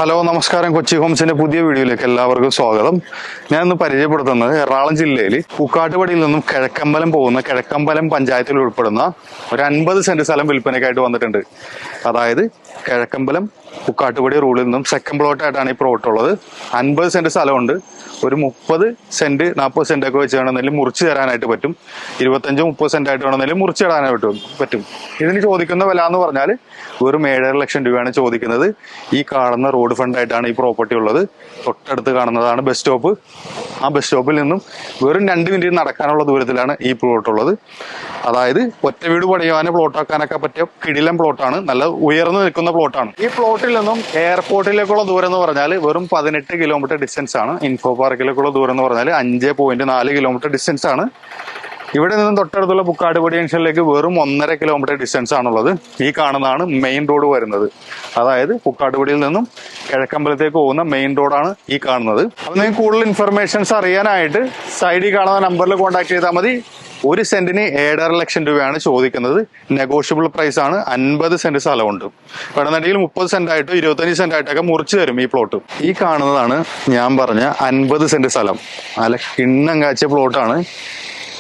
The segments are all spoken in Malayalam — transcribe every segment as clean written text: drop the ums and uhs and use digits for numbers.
ഹലോ നമസ്കാരം. കൊച്ചി ഹോംസിന്റെ പുതിയ വീഡിയോയിലേക്ക് എല്ലാവർക്കും സ്വാഗതം. ഞാൻ ഇന്ന് പരിചയപ്പെടുത്തുന്നത് എറണാകുളം ജില്ലയിൽ പൂക്കാട്ടുപടിയിൽ നിന്നും കിഴക്കമ്പലം പോകുന്ന കിഴക്കമ്പലം പഞ്ചായത്തിൽ ഉൾപ്പെടുന്ന ഒരു 50 സെന്റ് സ്ഥലം വിൽപ്പനയ്ക്കായിട്ട് വന്നിട്ടുണ്ട്. അതായത് കിഴക്കമ്പലം പൂക്കാട്ടുപടി റൂളിൽ നിന്നും സെക്കൻഡ് പ്ലോട്ടായിട്ടാണ് ഈ പ്ലോട്ട് ഉള്ളത്. 50 സെന്റ് സ്ഥലമുണ്ട്. ഒരു 30 സെന്റ് 40 സെന്റ് ഒക്കെ വെച്ച് വേണമെങ്കിലും മുറിച്ച് തരാനായിട്ട് പറ്റും. 25-30 സെന്റ് ആയിട്ട് വേണമെങ്കിലും മുറിച്ച് തരാനായിട്ട് പറ്റും. ഇതിന് ചോദിക്കുന്ന വില എന്ന് പറഞ്ഞാൽ വെറും 7.5 ലക്ഷം രൂപയാണ് ചോദിക്കുന്നത്. ഈ കാണുന്ന റോഡ് ഫ്രണ്ടായിട്ടാണ് ഈ പ്രോപ്പർട്ടി ഉള്ളത്. തൊട്ടടുത്ത് കാണുന്നതാണ് ബസ് സ്റ്റോപ്പ്. ആ ബസ് സ്റ്റോപ്പിൽ നിന്നും വെറും 2 മിനിറ്റ് നടക്കാനുള്ള ദൂരത്തിലാണ് ഈ പ്ലോട്ട് ഉള്ളത്. അതായത് ഒറ്റ വീട് പണിയുവാനും പ്ലോട്ടാക്കാനൊക്കെ പറ്റിയ കിടിലം പ്ലോട്ടാണ്. നല്ല ഉയർന്നു നിൽക്കുന്ന പ്ലോട്ടാണ്. ഈ പ്ലോട്ടിൽ നിന്നും എയർപോർട്ടിലേക്കുള്ള ദൂരം എന്ന് പറഞ്ഞാൽ വെറും 18 കിലോമീറ്റർ ഡിസ്റ്റൻസ് ആണ്. ഇൻഫോ പാർക്കിലേക്കുള്ള ദൂരം എന്ന് പറഞ്ഞാൽ 5.4 കിലോമീറ്റർ ഡിസ്റ്റൻസ് ആണ്. ഇവിടെ നിന്നും തൊട്ടടുത്തുള്ള പൂക്കാട്ടുപടി ജംഗ്ഷനിലേക്ക് വെറും 1.5 കിലോമീറ്റർ ഡിസ്റ്റൻസ് ആണുള്ളത്. ഈ കാണുന്നതാണ് മെയിൻ റോഡ് വരുന്നത്. അതായത് പൂക്കാട്ടുപടിയിൽ നിന്നും കിഴക്കമ്പലത്തേക്ക് പോകുന്ന മെയിൻ റോഡാണ് ഈ കാണുന്നത്. അപ്പൊ നിങ്ങൾക്ക് കൂടുതൽ ഇൻഫർമേഷൻസ് അറിയാനായിട്ട് സൈഡിൽ കാണുന്ന നമ്പറിൽ കോൺടാക്ട് ചെയ്താൽ മതി. 1 സെന്റിന് 7.5 ലക്ഷം രൂപയാണ് ചോദിക്കുന്നത്. നെഗോഷ്യബിൾ പ്രൈസ് ആണ്. 50 സെന്റ് സ്ഥലമുണ്ട്. വേണമെന്നുണ്ടെങ്കിൽ 30 സെന്റ് ആയിട്ടോ 25 സെന്റ് ആയിട്ടൊക്കെ മുറിച്ച് തരും ഈ പ്ലോട്ട്. ഈ കാണുന്നതാണ് ഞാൻ പറഞ്ഞ 50 സെന്റ് സ്ഥലം. നല്ല കിണ്ണം കാച്ചിയ പ്ലോട്ടാണ്.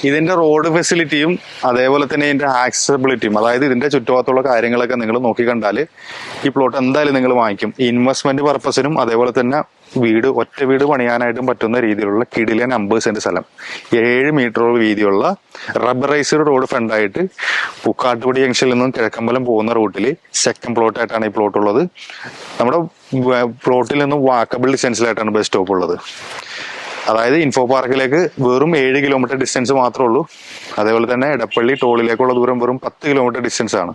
ഇതിന്റെ റോഡ് ഫെസിലിറ്റിയും അതേപോലെ തന്നെ ഇതിന്റെ ആക്സസിബിലിറ്റിയും, അതായത് ഇതിന്റെ ചുറ്റുഭാഗത്തുള്ള കാര്യങ്ങളൊക്കെ നിങ്ങൾ നോക്കി കണ്ടാൽ ഈ പ്ലോട്ട് എന്തായാലും നിങ്ങൾ വാങ്ങിക്കും. ഇൻവെസ്റ്റ്മെന്റ് പർപ്പസിനും അതേപോലെ തന്നെ ഒറ്റ വീട് പണിയാനായിട്ടും പറ്റുന്ന രീതിയിലുള്ള കിടിലൻ 50 സെന്റ് സ്ഥലം. 7 മീറ്റർ വീതിയുള്ള റബ്ബറൈസ്ഡ് റോഡ് ഫ്രണ്ടായിട്ട് പൂക്കാട്ടുപടി ജംഗ്ഷനിൽ നിന്നും കിഴക്കമ്പലം പോകുന്ന റൂട്ടിൽ സെക്കൻഡ് പ്ലോട്ടായിട്ടാണ് ഈ പ്ലോട്ട് ഉള്ളത്. നമ്മുടെ പ്ലോട്ടിൽ നിന്നും വാക്കബിൾ ഡിസ്റ്റൻസിലായിട്ടാണ് ബസ് സ്റ്റോപ്പ് ഉള്ളത്. അതായത് ഇൻഫോ പാർക്കിലേക്ക് വെറും 7 കിലോമീറ്റർ ഡിസ്റ്റൻസ് മാത്രമേ ഉള്ളൂ. അതേപോലെ തന്നെ എടപ്പള്ളി ടോളിലേക്കുള്ള ദൂരം വെറും 10 കിലോമീറ്റർ ഡിസ്റ്റൻസ് ആണ്.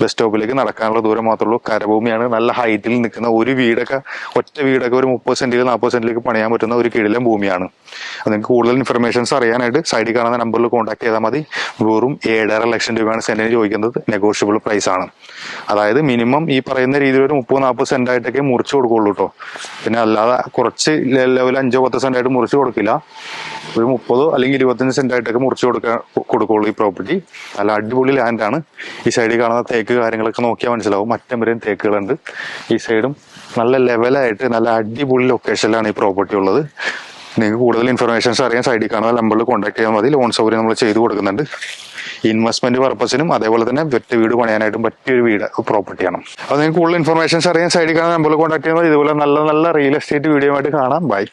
ബസ് സ്റ്റോപ്പിലേക്ക് നടക്കാനുള്ള ദൂരം മാത്രമേ ഉള്ളൂ. കരഭൂമിയാണ്. നല്ല ഹൈറ്റിൽ നിൽക്കുന്ന ഒരു വീടൊക്കെ ഒറ്റ വീടൊക്കെ ഒരു 30 സെന്റിൽ 40 സെന്റിലേക്ക് പണിയാൻ പറ്റുന്ന ഒരു കിടിലം ഭൂമിയാണ്. നിങ്ങൾക്ക് കൂടുതൽ ഇൻഫർമേഷൻസ് അറിയാനായിട്ട് സൈഡിൽ കാണുന്ന നമ്പറിൽ കോൺടാക്ട് ചെയ്താൽ മതി. വെറും 7.5 ലക്ഷം രൂപയാണ് സെന്റിന് ചോദിക്കുന്നത്. നെഗോഷ്യബിൾ പ്രൈസ് ആണ്. അതായത് മിനിമം ഈ പറയുന്ന രീതിയിൽ ഒരു 30-40 സെന്റ് ആയിട്ടൊക്കെ മുറിച്ച് കൊടുക്കുള്ളൂ കേട്ടോ. പിന്നെ അല്ലാതെ കുറച്ച് ലെവൽ 5-10 സെന്റ് ആയിട്ട് മുറിച്ച് കൊടുക്കില്ല. ഒരു 30 അല്ലെങ്കിൽ 25 സെന്റ് ആയിട്ടൊക്കെ മുറിച്ച് കൊടുക്കുള്ളൂ ഈ പ്രോപ്പർട്ടി. നല്ല അടിപൊളി ലാൻഡാണ്. ഈ സൈഡിൽ കാണുന്ന തേക്ക് കാര്യങ്ങളൊക്കെ നോക്കിയാൽ മനസ്സിലാവും. അറ്റം വരെയും തേക്കുകളുണ്ട്. ഈ സൈഡും നല്ല ലെവലായിട്ട് നല്ല അടിപൊളി ലൊക്കേഷനിലാണ് ഈ പ്രോപ്പർട്ടി ഉള്ളത്. നിങ്ങൾക്ക് കൂടുതൽ ഇൻഫർമേഷൻസ് അറിയാൻ സൈഡിൽ കാണുന്ന നമ്പറിൽ കോൺടാക്ട് ചെയ്യാൻ മതി. ലോൺ സൗകര്യം നമ്മൾ ചെയ്തു കൊടുക്കുന്നുണ്ട്. ഇൻവെസ്റ്റ്മെന്റ് പർപ്പസിനും അതേപോലെ തന്നെ ഒറ്റ വീട് പണിയാനായിട്ടും പറ്റിയൊരു വീട് പ്രോപ്പർട്ടിയാണ്. അപ്പോൾ നിങ്ങൾക്ക് കൂടുതൽ ഇൻഫർമേഷൻസ് അറിയാൻ സൈഡിൽ കാണുന്ന നമ്പറിൽ കോൺടാക്ട് ചെയ്യുമ്പോൾ ഇതുപോലെ നല്ല നല്ല റിയൽ എസ്റ്റേറ്റ് വീഡിയോ ആയിട്ട് കാണാം. ബൈ.